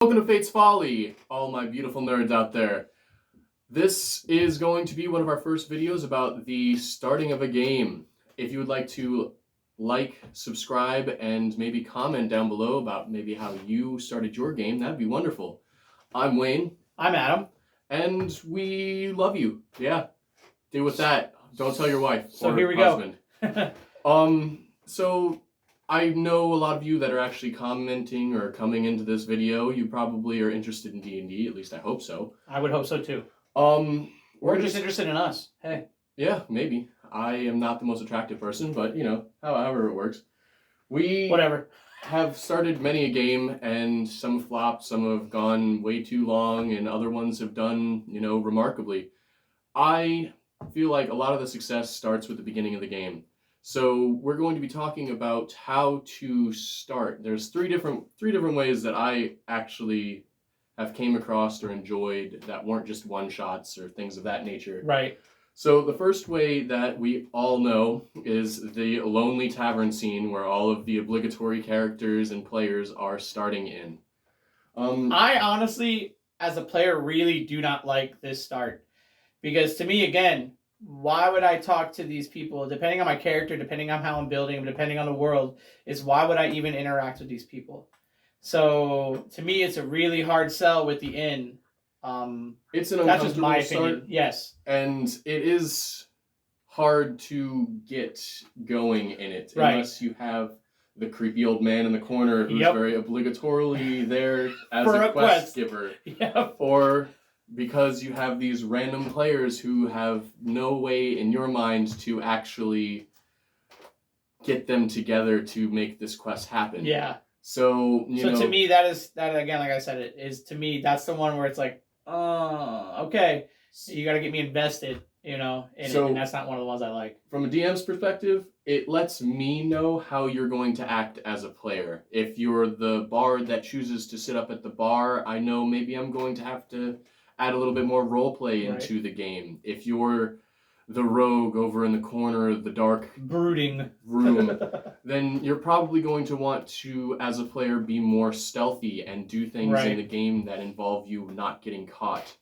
Welcome to Fate's Folly, all my beautiful nerds out there. This is going to be one of our first videos about the starting of a game. If you would like to like, subscribe, and maybe comment down below about maybe how you started your game, that'd be wonderful. I'm Wayne. I'm Adam. And we love you. Yeah. Deal with that. Don't tell your wife So or here we husband. go. So I know a lot of you that are actually commenting or coming into this video. You probably are interested in D&D, at least I hope so. I would hope so too. We're just interested in us. Hey. Yeah, maybe. I am not the most attractive person, but you know, however it works. We have started many a game, and some have flopped, some have gone way too long, and other ones have done, remarkably. I feel like a lot of the success starts with the beginning of the game. So we're going to be talking about how to start. There's three different ways that I actually have came across or enjoyed that weren't just one-shots or things of that nature. Right. So the first way that we all know is the lonely tavern scene where all of the obligatory characters and players are starting in. I honestly, as a player, really do not like this start. Because to me, again, why would I talk to these people? Depending on my character, depending on how I'm building, depending on the world, is why would I even interact with these people? So to me, it's a really hard sell with the inn. It's an uncomfortable that's just my opinion. start, yes, and it is hard to get going in it unless you have the creepy old man in the corner who's very obligatorily there as a quest giver, or because you have these random players who have no way in your mind to actually get them together to make this quest happen. Yeah. So to me, that again, like I said, it is, to me, that's the one where it's like, okay, you got to get me invested, in it, and that's not one of the ones I like. From a DM's perspective, it lets me know how you're going to act as a player. If you're the bard that chooses to sit up at the bar, I know maybe I'm going to have to add a little bit more role play into the game. If you're the rogue over in the corner of the dark brooding room, then you're probably going to want to, as a player, be more stealthy and do things in the game that involve you not getting caught.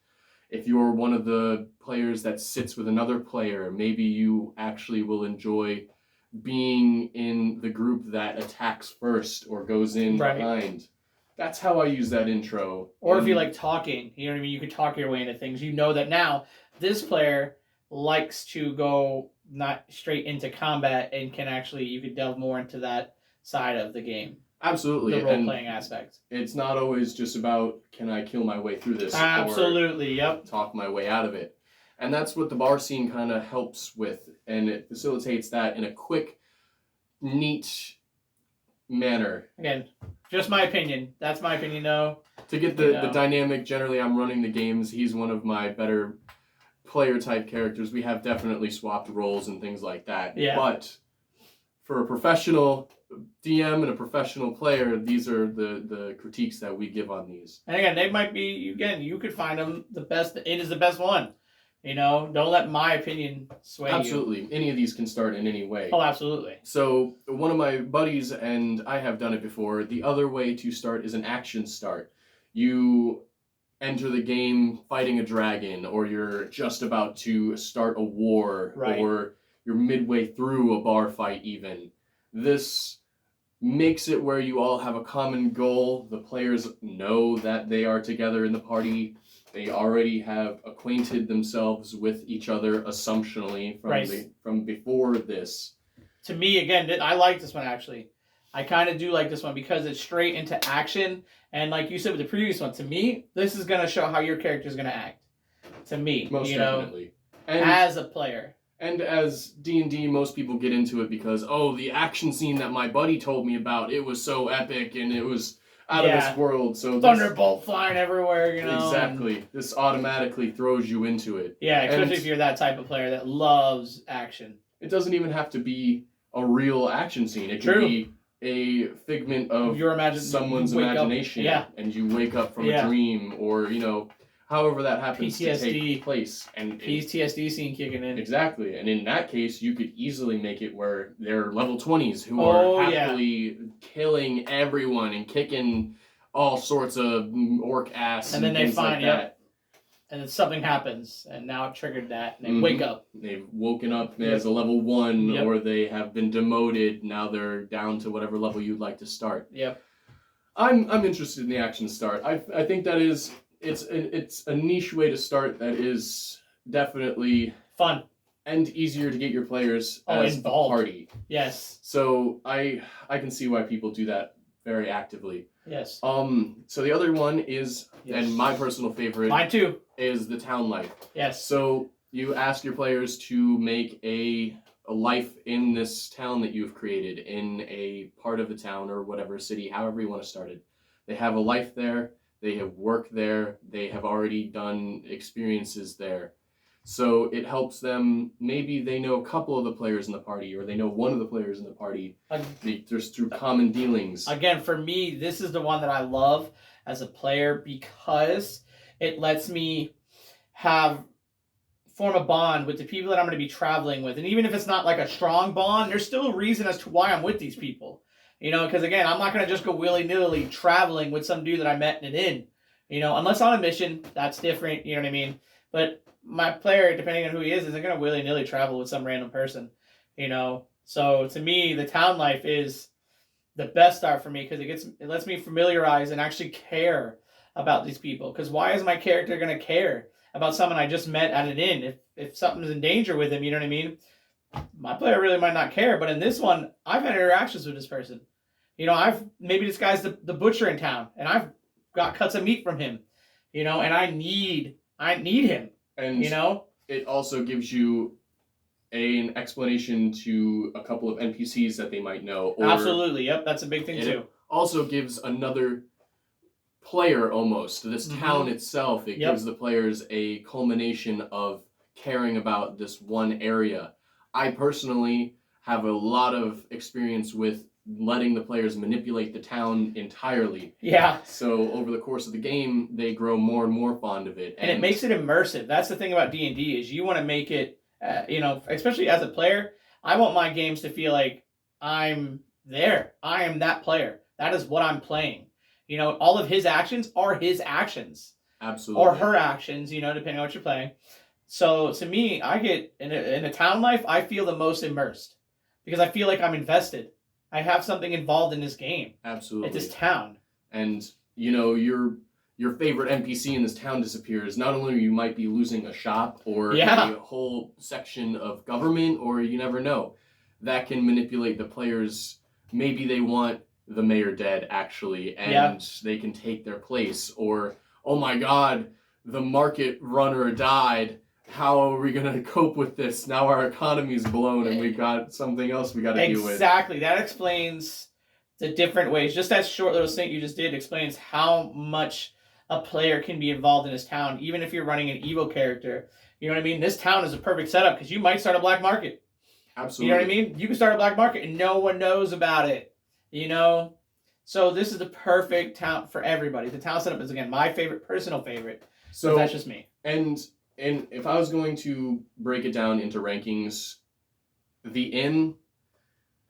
If you're one of the players that sits with another player, maybe you actually will enjoy being in the group that attacks first or goes in behind. That's how I use that intro. Or if you like talking, you know what I mean? You could talk your way into things. You know that now this player likes to go not straight into combat and can actually, you could delve more into that side of the game. Absolutely. The role-playing aspect. It's not always just about, can I kill my way through this? Absolutely, or talk my way out of it. And that's what the bar scene kind of helps with, and it facilitates that in a quick, neat manner. Again, just my opinion. That's my opinion, though. To get the dynamic, generally I'm running the games. He's one of my better player-type characters. We have definitely swapped roles and things like that. Yeah. But for a professional DM and a professional player, these are the critiques that we give on these. And again, they might be, you could find them the best. It is the best one. Don't let my opinion sway you. Absolutely. Any of these can start in any way. Oh, absolutely. So one of my buddies, and I have done it before, the other way to start is an action start. You enter the game fighting a dragon, or you're just about to start a war, or you're midway through a bar fight even. This makes it where you all have a common goal. The players know that they are together in the party. They already have acquainted themselves with each other assumptionally from before this. To me, again, I like this one actually. I kind of do like this one because it's straight into action. And like you said with the previous one, to me, this is going to show how your character is going to act. To me, most definitely. And as a player. And as D&D, most people get into it because, the action scene that my buddy told me about, it was so epic and it was out of this world. So Thunderbolt flying everywhere, Exactly. This automatically throws you into it. Yeah, especially if you're that type of player that loves action. It doesn't even have to be a real action scene. It can be a figment of someone's imagination. And you wake up from a dream, or, however that happens to take place. And PTSD scene kicking in. Exactly. And in that case, you could easily make it where they're level 20s who are happily killing everyone and kicking all sorts of orc ass And then they things find like that. and then something happens, and now it triggered that, and they Mhm. wake up. They've woken up Yep. as a level 1, Yep. or they have been demoted. Now they're down to whatever level you'd like to start. Yep. I'm interested in the action start. I think that is it's a niche way to start that is definitely Fun. and easier to get your players as involved. a party. Yes. So I can see why people do that very actively. Yes. So the other one is, Yes. and my personal favorite, Mine too. is the town life. Yes. So you ask your players to make a life in this town that you've created, in a part of the town or whatever city, however you want to start it. They have a life there, they have worked there, they have already done experiences there. So it helps them, maybe they know a couple of the players in the party, or they know one of the players in the party, just through common dealings. Again, for me, this is the one that I love as a player because it lets me form a bond with the people that I'm going to be traveling with. And even if it's not like a strong bond, there's still a reason as to why I'm with these people. You know, because again, I'm not going to just go willy-nilly traveling with some dude that I met in an inn. You know, unless on a mission, that's different. You know what I mean? But my player, depending on who he isn't going to willy-nilly travel with some random person. You know, so to me, the town life is the best start for me because it lets me familiarize and actually care about these people. Because why is my character going to care about someone I just met at an inn? If something's in danger with him, you know what I mean? My player really might not care, but in this one, I've had interactions with this person. You know, maybe this guy's the butcher in town, and I've got cuts of meat from him. You know, and I need him. And you know, it also gives you an explanation to a couple of NPCs that they might know. Or absolutely, yep, that's a big thing too. Also gives another player almost this town itself. It gives the players a culmination of caring about this one area. I personally have a lot of experience with letting the players manipulate the town entirely. Yeah. So over the course of the game, they grow more and more fond of it. And it makes it immersive. That's the thing about D&D is you want to make it, you know, especially as a player, I want my games to feel like I'm there. I am that player. That is what I'm playing. You know, all of his actions are his actions. Absolutely. Or her actions, you know, depending on what you're playing. So to me, I get, in a town life, I feel the most immersed. Because I feel like I'm invested. I have something involved in this game. Absolutely. At this town. And, you know, your favorite NPC in this town disappears. Not only you might be losing a shop or a whole section of government, or you never know. That can manipulate the players. Maybe they want the mayor dead, actually, and they can take their place. Or, oh my god, the market runner died. How are we going to cope with this? Now our economy's blown and we've got something else we got to deal with. Exactly. That explains the different ways. Just that short little thing you just did explains how much a player can be involved in his town, even if you're running an evil character. You know what I mean? This town is a perfect setup because you might start a black market. Absolutely. You know what I mean? You can start a black market and no one knows about it. You know? So this is the perfect town for everybody. The town setup is, again, my favorite, personal favorite. So that's just me. And if I was going to break it down into rankings, the inn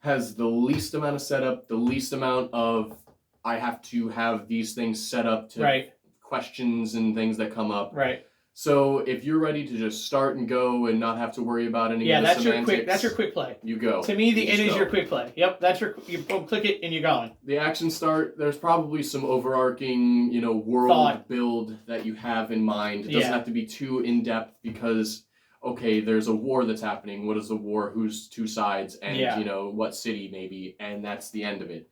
has the least amount of setup, the least amount of I have to have these things set up to questions and things that come up. Right. So if you're ready to just start and go and not have to worry about any of the semantics, that's your quick play. You go. To me, the inn is your quick play. Yep, you click it and you're going. The action start, there's probably some overarching, you know, world build that you have in mind. It doesn't have to be too in-depth because, okay, there's a war that's happening. What is the war? Who's two sides? And, you know, what city maybe? And that's the end of it.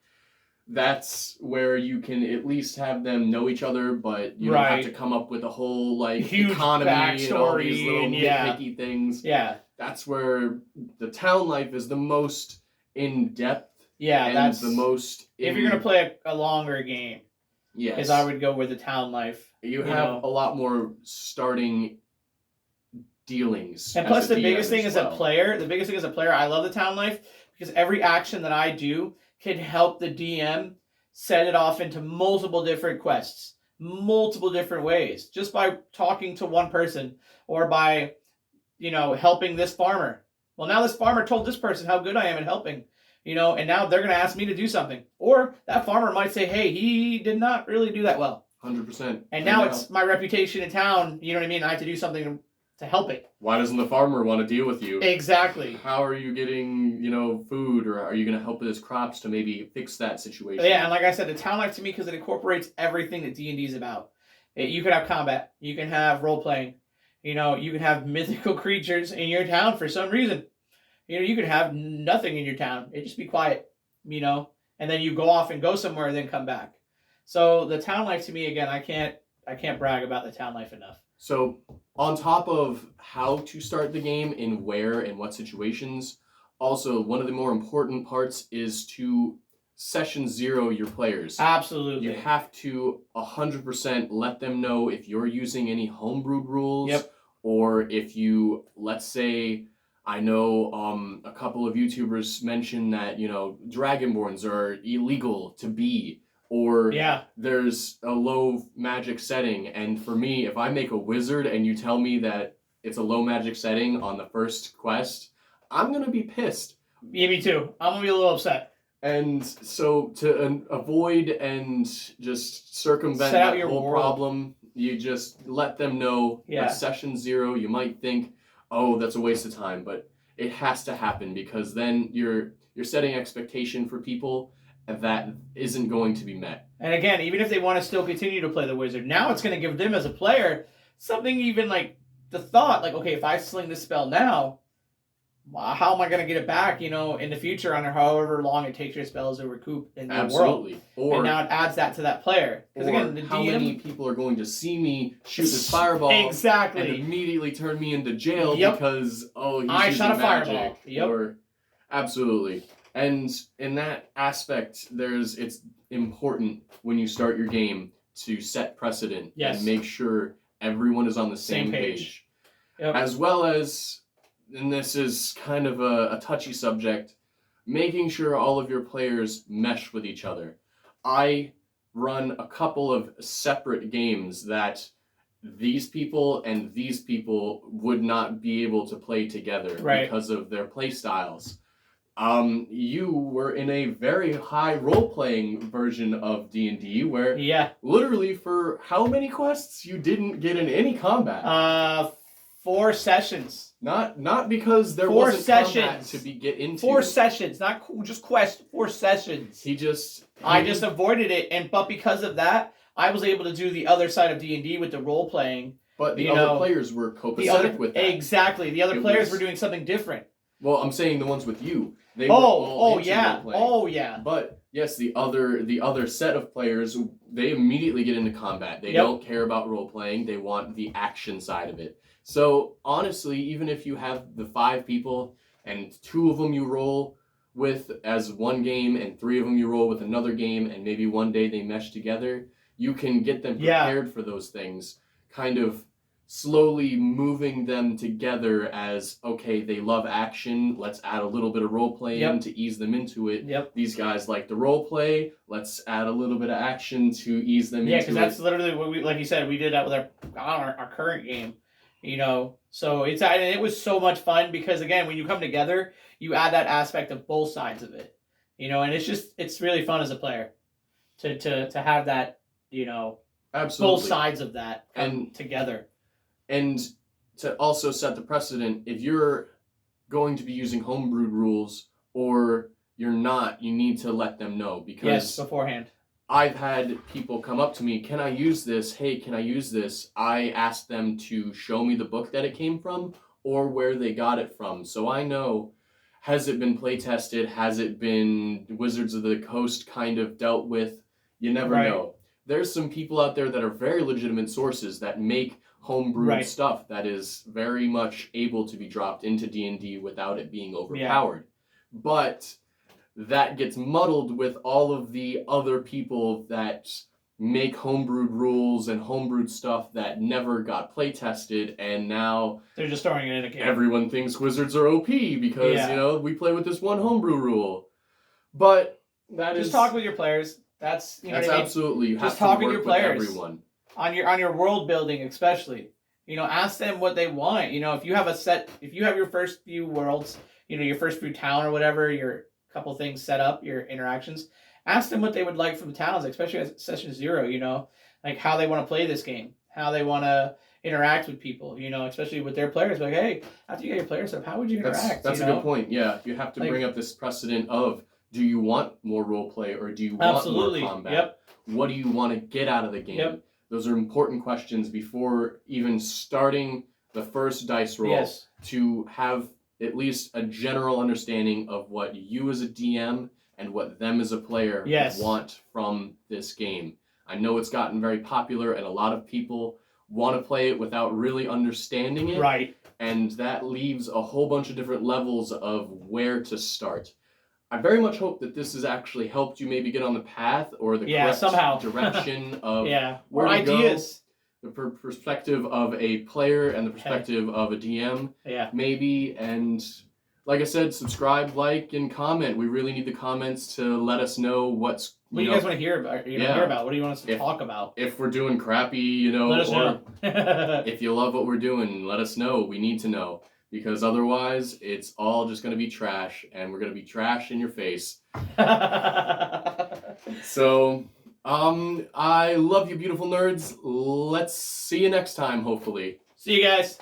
That's where you can at least have them know each other, but you don't have to come up with a whole, like, huge economy backstory and all these little nitpicky things. Yeah. That's where the town life is the most in-depth. Yeah, and that's the most. If you're gonna play a longer game, because I would go with the town life. You have a lot more starting dealings. And plus, the biggest thing as a player, I love the town life because every action that I do can help the DM set it off into multiple different quests, multiple different ways, just by talking to one person or by, you know, helping this farmer. Well, now this farmer told this person how good I am at helping. and now they're going to ask me to do something. Or that farmer might say, hey, he did not really do that well. 100%. And now it's my reputation in town, you know what I mean? I have to do something to help it. Why doesn't the farmer want to deal with you? Exactly. How are you getting, food, or are you going to help with his crops to maybe fix that situation? Yeah, and like I said, the town life to me, because it incorporates everything that D&D is about. You can have combat. You can have role-playing. You can have mythical creatures in your town for some reason. You could have nothing in your town. It just be quiet, and then you go off and go somewhere and then come back. So the town life to me, again, I can't brag about the town life enough. So on top of how to start the game and where and what situations, also one of the more important parts is to session zero your players. Absolutely. You have to 100% let them know if you're using any homebrewed rules. Yep. Or if you, let's say, I know a couple of YouTubers mentioned that, Dragonborns are illegal to be, or there's a low magic setting. And for me, if I make a wizard and you tell me that it's a low magic setting on the first quest, I'm going to be pissed. Yeah, me too. I'm going to be a little upset. And so to avoid and just circumvent that whole problem, you just let them know at session zero. You might think, oh, that's a waste of time, but it has to happen, because then you're setting expectation for people that isn't going to be met. And again, even if they want to still continue to play the wizard, now it's going to give them as a player something, even like the thought, like, okay, if I sling this spell now, how am I going to get it back, in the future, on however long it takes your spells to recoup in the world? And now it adds that to that player. Because again, the how many people are going to see me shoot this fireball and immediately turn me into jail because, I shot a fireball. Yep. Or, absolutely. And in that aspect, it's important when you start your game to set precedent and make sure everyone is on the same page. Yep. As well as, and this is kind of a touchy subject, making sure all of your players mesh with each other. I run a couple of separate games that these people and these people would not be able to play together because of their play styles. You were in a very high role-playing version of D&D where literally for how many quests you didn't get in any combat? 4 sessions. Not because there 4 wasn't sessions combat to get into. 4 sessions, not just quest. 4 sessions. I just avoided it, but because of that, I was able to do the other side of D&D with the role playing. But the other players were copacetic with that. Exactly, the other players were doing something different. Well, I'm saying the ones with you. They were all into role playing. Oh yeah. But yes, the other set of players, they immediately get into combat. They don't care about role playing. They want the action side of it. So honestly, even if you have the 5 people and 2 of them you roll with as one game and 3 of them you roll with another game, and maybe one day they mesh together, you can get them prepared for those things, kind of slowly moving them together as, okay, they love action, let's add a little bit of role playing to ease them into it. These guys like the role play, let's add a little bit of action to ease them into it. Yeah, because that's literally what we, like you said, we did that with our current game. So it was so much fun, because again, when you come together, you add that aspect of both sides of it, and it's really fun as a player to have that, absolutely, both sides of that come together. And to also set the precedent, if you're going to be using homebrewed rules or you're not, you need to let them know, because beforehand. I've had people come up to me, can I use this? Hey, can I use this? I asked them to show me the book that it came from or where they got it from. So I know, has it been play tested? Has it been Wizards of the Coast kind of dealt with? You never know. There's some people out there that are very legitimate sources that make homebrewed stuff that is very much able to be dropped into D&D without it being overpowered. But that gets muddled with all of the other people that make homebrewed rules and homebrewed stuff that never got play tested, and now they're just throwing it in a game. Everyone thinks wizards are OP because we play with this one homebrew rule. But just talk with your players. That's absolutely, you just have talk to with work your players with everyone on your world building, especially. Ask them what they want. If you have your first few worlds, your first few town or whatever, your couple things set up, your interactions. Ask them what they would like from towns, especially at session 0. You know, like how they want to play this game, how they want to interact with people. You know, especially with their players. Like, hey, after you get your players up, how would you interact? That's you a know? good point. Yeah, you have to bring up this precedent of, do you want more role play or do you want Absolutely. more combat? Yep. What do you want to get out of the game? Yep. Those are important questions before even starting the first dice roll. Yes. To have at least a general understanding of what you as a DM and what them as a player Yes. want from this game. I know it's gotten very popular and a lot of people want to play it without really understanding it. Right. And that leaves a whole bunch of different levels of where to start. I very much hope that this has actually helped you maybe get on the path or the correct somehow. direction of or ideas. Go, the perspective of a player and the perspective of a DM, maybe. And like I said, subscribe, like, and comment. We really need the comments to let us know what you guys want to hear about. Hear about. What do you want us to talk about? If we're doing crappy, let us know. If you love what we're doing, let us know. We need to know. Because otherwise, it's all just going to be trash, and we're going to be trash in your face. So, I love you, beautiful nerds. Let's see you next time, hopefully. See you guys.